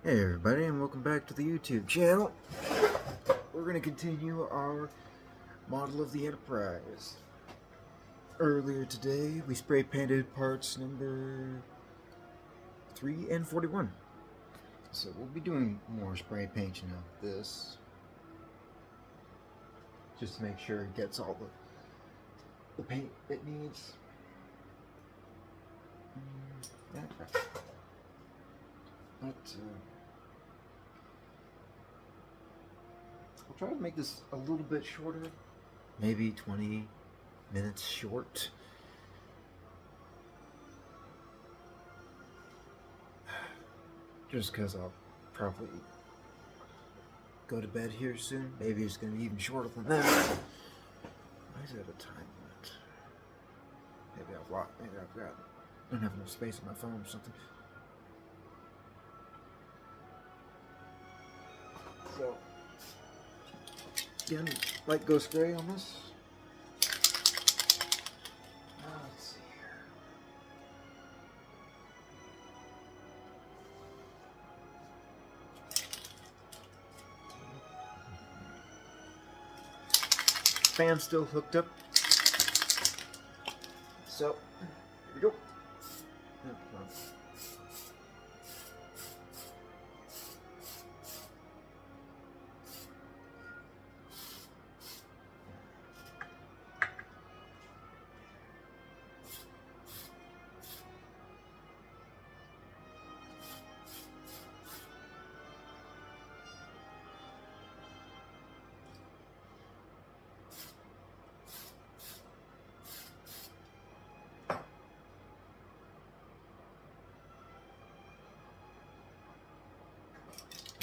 Hey everybody, and welcome back to the YouTube channel. We're going to continue our model of the Enterprise. Earlier today, we spray painted parts number 3 and 41. So we'll be doing more spray painting of this, just to make sure it gets all the paint it needs. Yeah. But I'll try to make this a little bit shorter, maybe 20 minutes short. Just because I'll probably go to bed here soon. Maybe it's going to be even shorter than that. Why is it a time limit? Maybe I've lost. Maybe I don't have enough space on my phone or something. So, again, light ghost gray on this. Let's see here. Fan's still hooked up. So, here we go.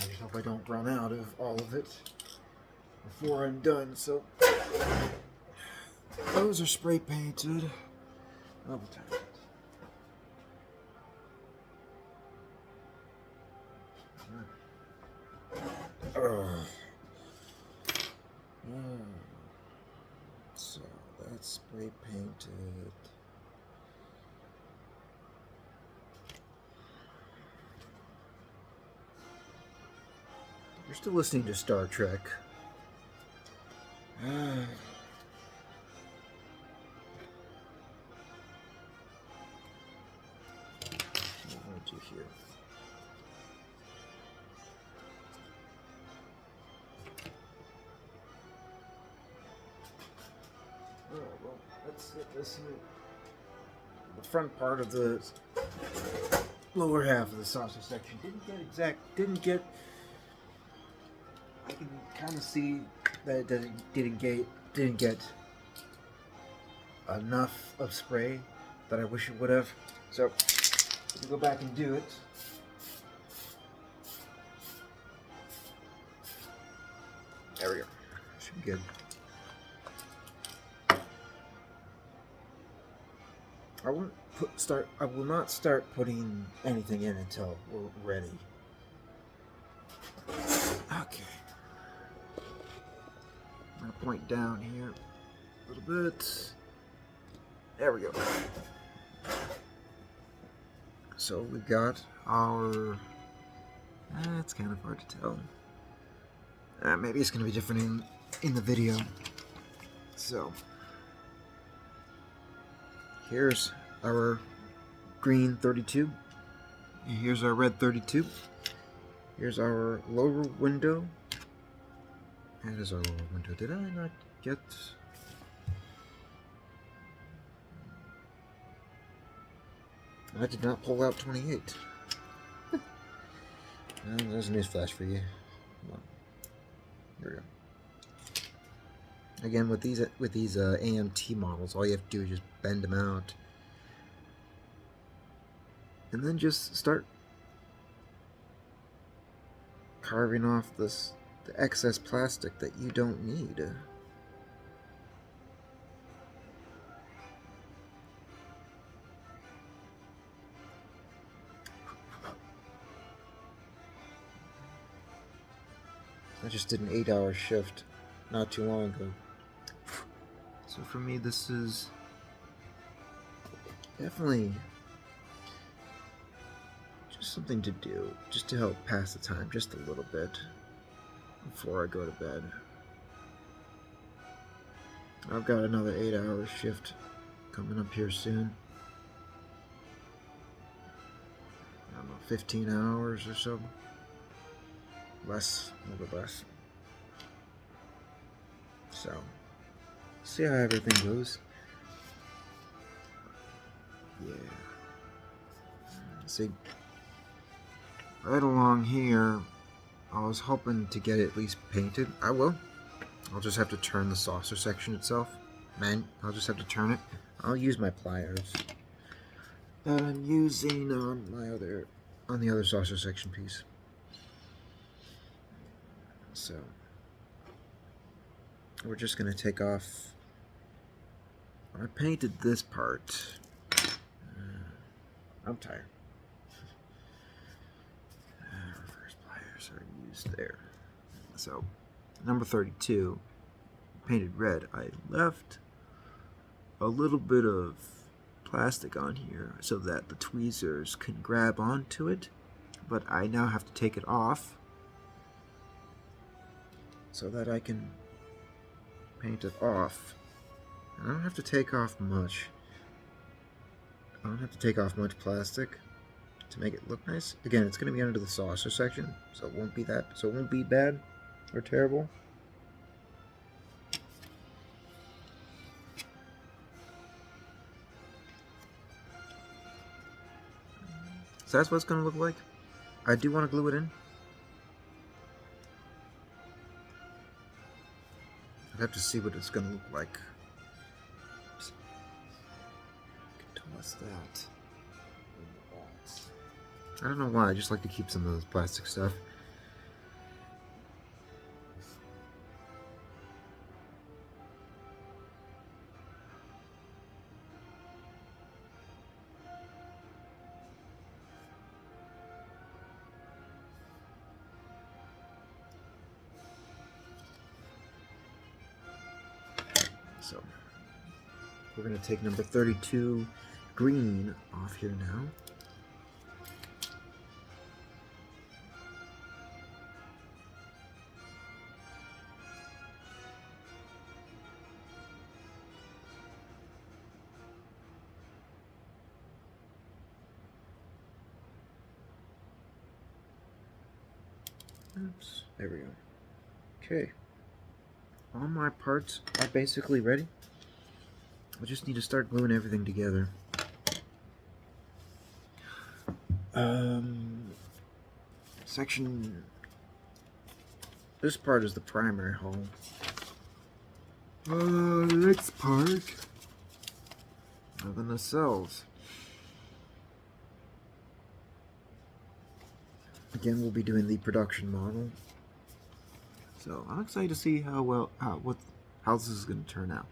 I just hope I don't run out of all of it before I'm done. So those are spray painted. Double tap it. So that's spray painted. You're still listening to Star Trek. What do I do here? Oh, well, let's get this here. The front part of the lower half of the saucer section didn't get. I can kind of see that it didn't get enough of spray that I wish it would have. So we'll go back and do it. There we go. Should be good. I will not start putting anything in until we're ready. Okay. I'm going to point down here a little bit. There we go. So we got our... it's kind of hard to tell. Maybe it's going to be different in the video. So here's our green 32. And here's our red 32. Here's our lower window. That is our lower window. Did I not get... I did not pull out 28. There's a news flash for you. Come on. Here we go. Again, with these AMT models, all you have to do is just bend them out. And then just start carving off the excess plastic that you don't need. I just did an 8-hour shift not too long ago. So for me, this is definitely just something to do, just to help pass the time just a little bit before I go to bed. I've got another 8-hour shift coming up here soon. I don't know, 15 hours or so. Less, a little bit less. So, see how everything goes. Yeah. See, right along here, I was hoping to get it at least painted. I will. I'll just have to turn the saucer section itself. I'll just have to turn it. I'll use my pliers that I'm using on the other saucer section piece. So we're just gonna take off. I painted this part. I'm tired. Reverse pliers are used there. So number 32, painted red. I left a little bit of plastic on here so that the tweezers can grab onto it, but I now have to take it off so that I can paint it off. And I don't have to take off much. I don't have to take off much plastic to make it look nice. Again, it's going to be under the saucer section, so it won't be bad or terrible. So that's what it's going to look like. I do want to glue it in. I'd have to see what it's going to look like. Toss that. I don't know why, I just like to keep some of this plastic stuff. So, we're going to take number 32 green off here now. Oops, there we go. Okay. All my parts are basically ready. I just need to start gluing everything together. This part is the primary hull. The next part are the nacelles. Again, we'll be doing the production model. So I'm excited to see how this is going to turn out.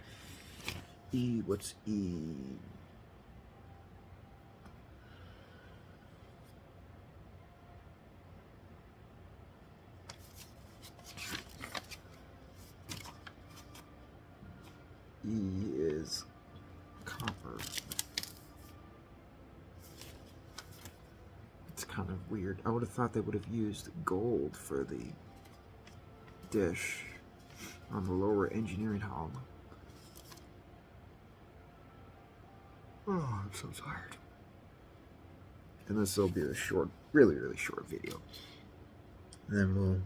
What's E? E is copper. It's kind of weird. I would have thought they would have used gold for the dish on the lower engineering hull. Oh, I'm so tired. And this will be a short, really short video. And then we'll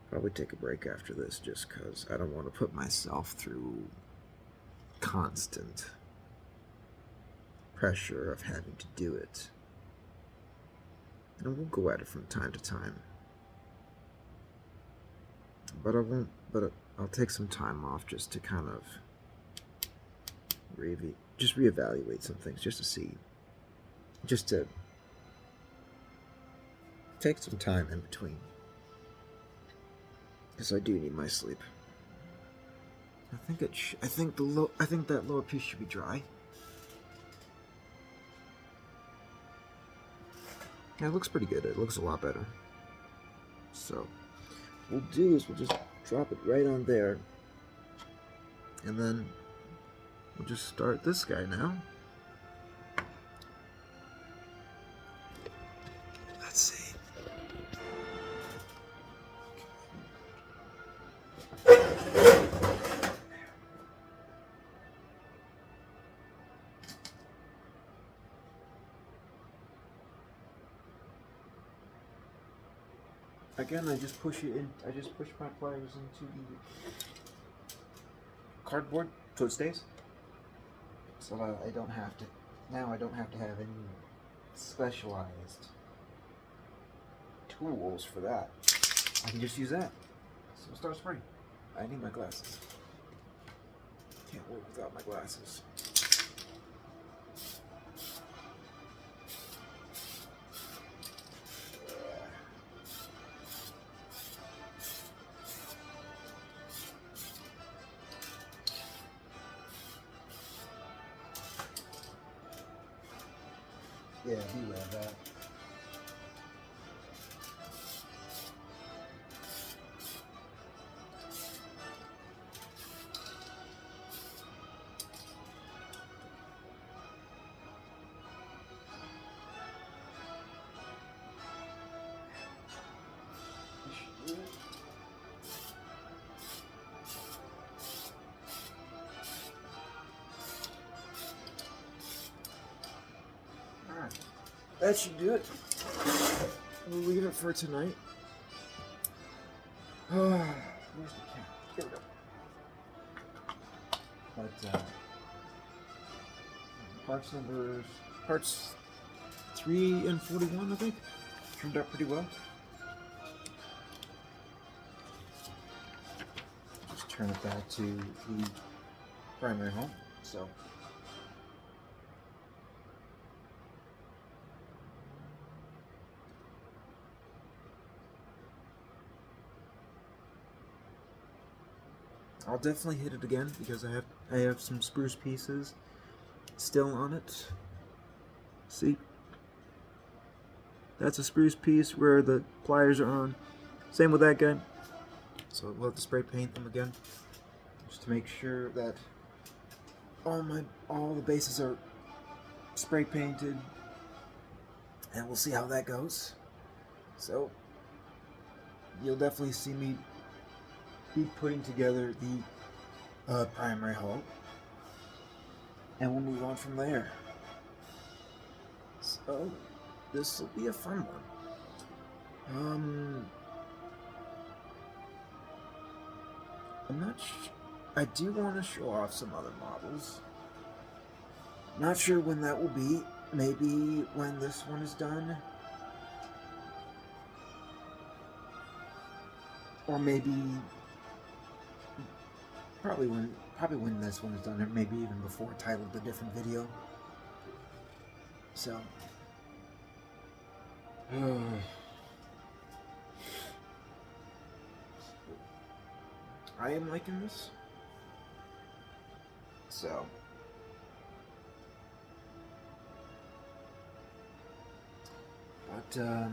probably take a break after this just because I don't want to put myself through constant pressure of having to do it. And we'll go at it from time to time. But I'll take some time off just to kind of reevaluate some things, just to see, just to take some time in between, because I do need my sleep. I think that lower piece should be dry. Yeah, it looks pretty good. It looks a lot better. So what we'll do is we'll just drop it right on there, and then we'll just start this guy now. again, I just push it in. I just push my pliers into the cardboard so it stays. So I don't have to. Now I don't have to have any specialized tools for that. I can just use that. So start spraying. I need my glasses. Can't work without my glasses. Yeah, beware of that. Alright, that should do it. We'll leave it for tonight. Where's the cat? Here we go. But parts 3 and 41, I think, turned out pretty well. Just turn it back to the primary home. So. I'll definitely hit it again because I have some spruce pieces still on it. See? That's a spruce piece where the pliers are on. Same with that guy. So we'll have to spray paint them again just to make sure that all the bases are spray painted, and we'll see how that goes. So you'll definitely see me be putting together the primary hull, and we'll move on from there. So this will be a fun one. I'm not I do want to show off some other models. Not sure when that will be. Maybe when this one is done, or maybe probably when this one is done, or maybe even before, titled a different video. So I am liking this. So but I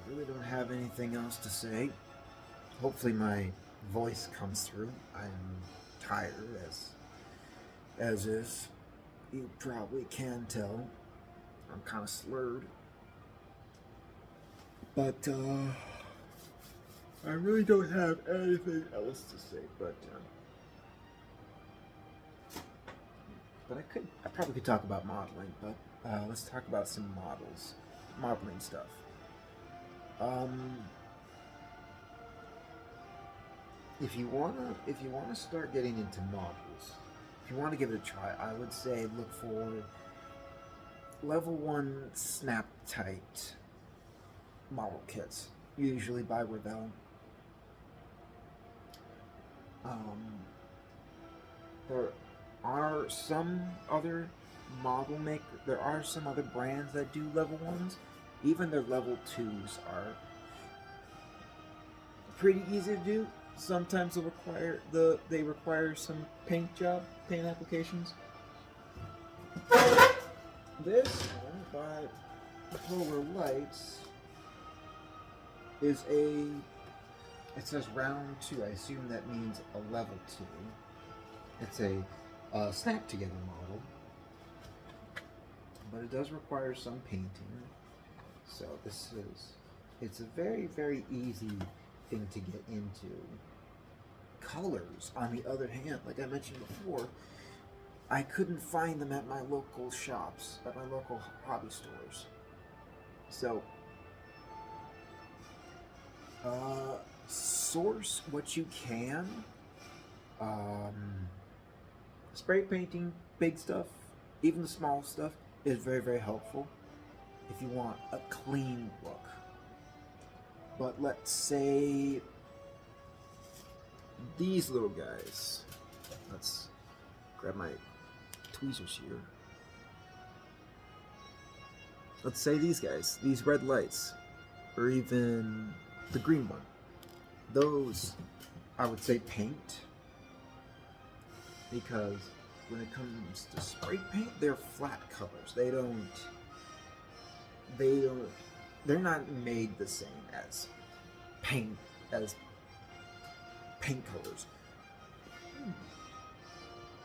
really don't have anything else to say. Hopefully my voice comes through. I'm tired, as is. You probably can tell. I'm kind of slurred. But I really don't have anything else to say. But I probably could talk about modeling. But let's talk about some modeling stuff. If you wanna start getting into models, if you want to give it a try, I would say look for level 1 snap tight model kits, usually by Revell. There are some other brands that do level 1s. Even their level 2s are pretty easy to do. Sometimes they require some paint applications. This one by Polar Lights is it says round 2. I assume that means a level 2. It's a snap together model, but it does require some painting. So it's a very, very easy thing to get into. Colors, on the other hand, like I mentioned before, I couldn't find them at my local shops, at my local hobby stores. So Source what you can. Um, Spray painting big stuff, even the small stuff, is very, very helpful if you want a clean look. But let's say these little guys. Let's grab my tweezers here. Let's say these guys, these red lights, or even the green one. Those, I would say paint, because when it comes to spray paint, they're flat colors. They're not made the same as paint colors.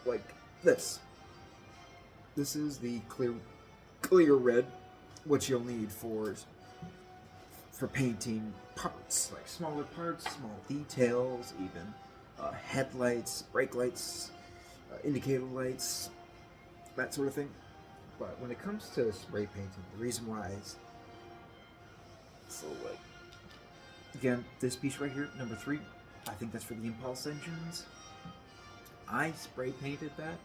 Like this. This is the clear red, what you'll need for painting parts, like smaller parts, small details, even headlights, brake lights, indicator lights, that sort of thing. But when it comes to spray painting, the reason why is so like, again, this piece right here, number 3, I think that's for the impulse engines. I spray painted that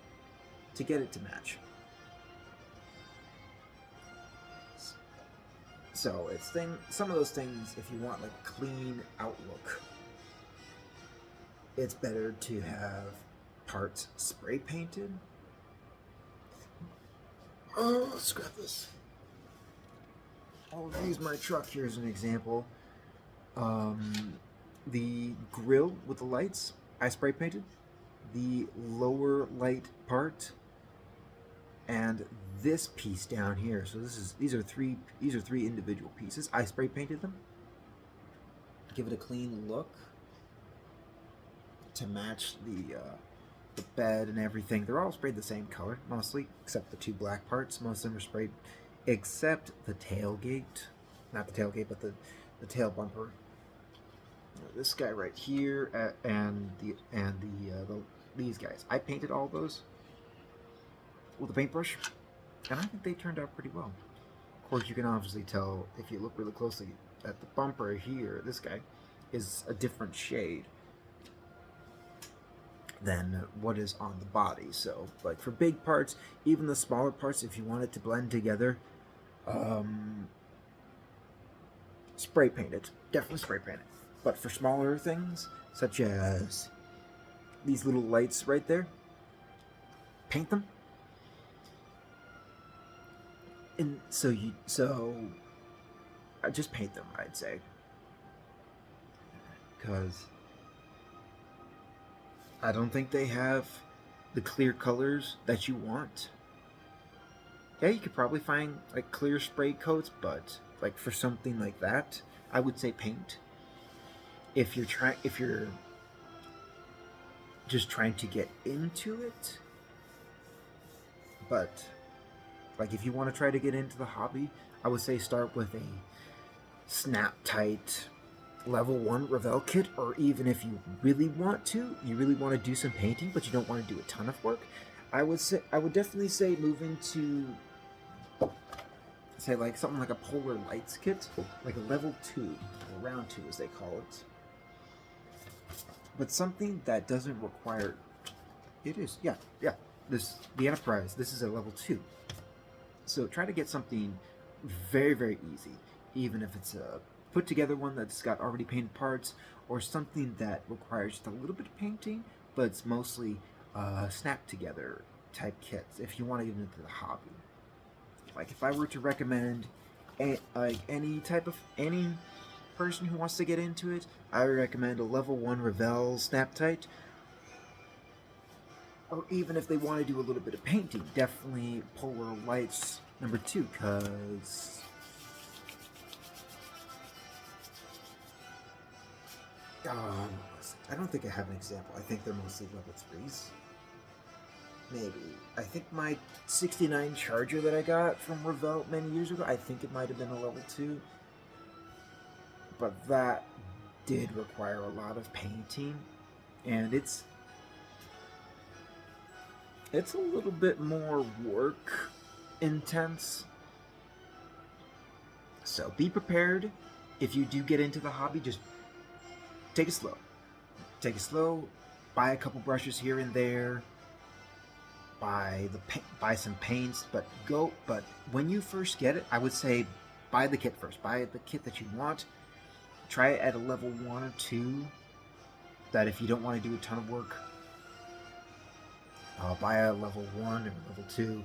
to get it to match. So it's some of those things, if you want like a clean outlook, it's better to have parts spray painted. Oh, let's grab this. I'll use my truck here as an example. The grill with the lights, I spray painted. The lower light part and this piece down here. So these are three individual pieces. I spray painted them. Give it a clean look to match the bed and everything. They're all sprayed the same color mostly, except the 2 black parts. Most of them are sprayed, except the tailgate. Not the tailgate, but the tail bumper. This guy right here and these guys. I painted all those with a paintbrush, and I think they turned out pretty well. Of course, you can obviously tell if you look really closely at the bumper here. This guy is a different shade than what is on the body. So, like for big parts, even the smaller parts, if you want it to blend together, spray paint it. Definitely spray paint it. But for smaller things, such as these little lights right there, paint them. And so I just paint them, I'd say, because I don't think they have the clear colors that you want. Yeah, you could probably find like clear spray coats, but like for something like that, I would say paint. If you're just trying to get into it, but like if you want to try to get into the hobby, I would say start with a snap tight level 1 Revell kit, or even if you really want to do some painting, but you don't want to do a ton of work, I would definitely say move into, say, like something like a polar lights kit, like a level 2, or round 2 as they call it. But something that doesn't require, the Enterprise, this is a level 2. So try to get something very, very easy, even if it's a put together one that's got already painted parts, or something that requires just a little bit of painting, but it's mostly snap together type kits if you want to get into the hobby. Like if I were to recommend any person who wants to get into it, I would recommend a level 1 Revell snap tight. Or even if they want to do a little bit of painting, definitely Polar Lights number 2, because I don't think I have an example. I think they're mostly level 3s. Maybe. I think my 69 Charger that I got from Revell many years ago, I think it might have been a level 2. But that did require a lot of painting, and it's a little bit more work intense. So be prepared. If you do get into the hobby, just take it slow. Take it slow. Buy a couple brushes here and there. Buy some paints, but when you first get it, I would say buy the kit first. Buy the kit that you want. Try it at a level 1 or 2. That if you don't want to do a ton of work, buy a level 1 or level 2.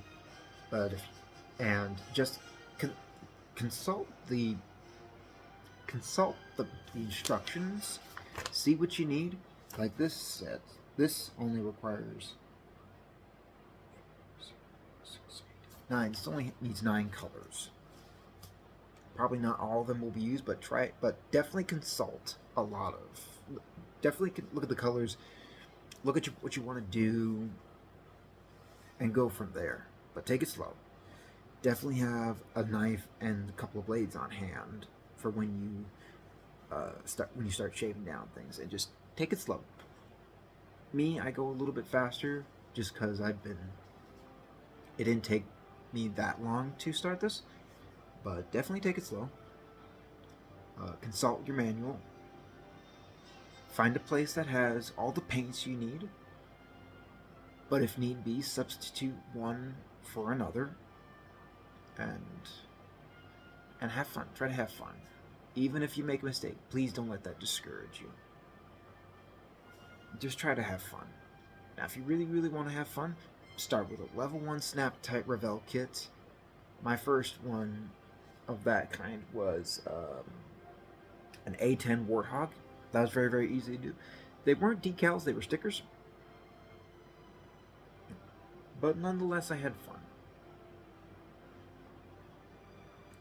And just consult the instructions. See what you need. Like this set. This only requires 9. This only needs 9 colors. Probably not all of them will be used, but try it. But definitely consult a lot of. Definitely look at the colors. Look at what you want to do, and go from there. But take it slow. Definitely have a knife and a couple of blades on hand for when you start shaving down things, and just take it slow. Me, I go a little bit faster just because it didn't take me that long to start this, but definitely take it slow. Consult your manual. Find a place that has all the paints you need, but if need be, substitute one for another, and have fun. Try to have fun. Even if you make a mistake, please don't let that discourage you. Just try to have fun. Now, if you really, really want to have fun, start with a level 1 Snap Tight Revell kit. My first one of that kind was an A10 Warthog. That was very, very easy to do. They weren't decals, they were stickers. But nonetheless, I had fun.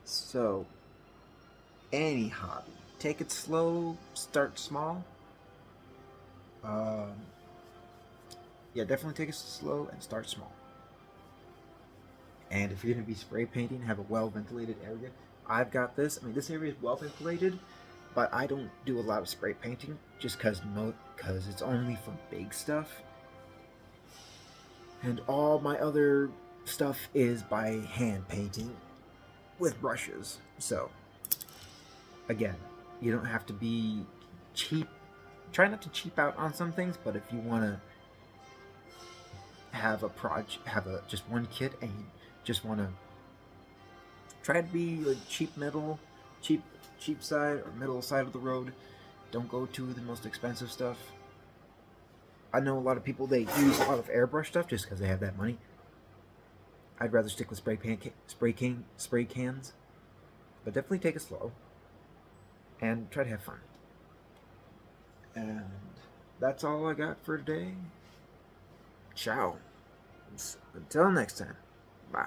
So, any hobby, take it slow, start small. Yeah, definitely take it slow and start small. And if you're going to be spray painting, have a well-ventilated area. I've got this. I mean, this area is well-ventilated, but I don't do a lot of spray painting just because it's only for big stuff. And all my other stuff is by hand painting with brushes. So, again, you don't have to be cheap. Try not to cheap out on some things, but if you want to have just one kit and you just want to try to be like cheap side or middle side of the road, don't go to the most expensive stuff. I know a lot of people, they use a lot of airbrush stuff just because they have that money. I'd rather stick with spray cans, but definitely take it slow and try to have fun. And that's all I got for today. Ciao. Until next time. Bye.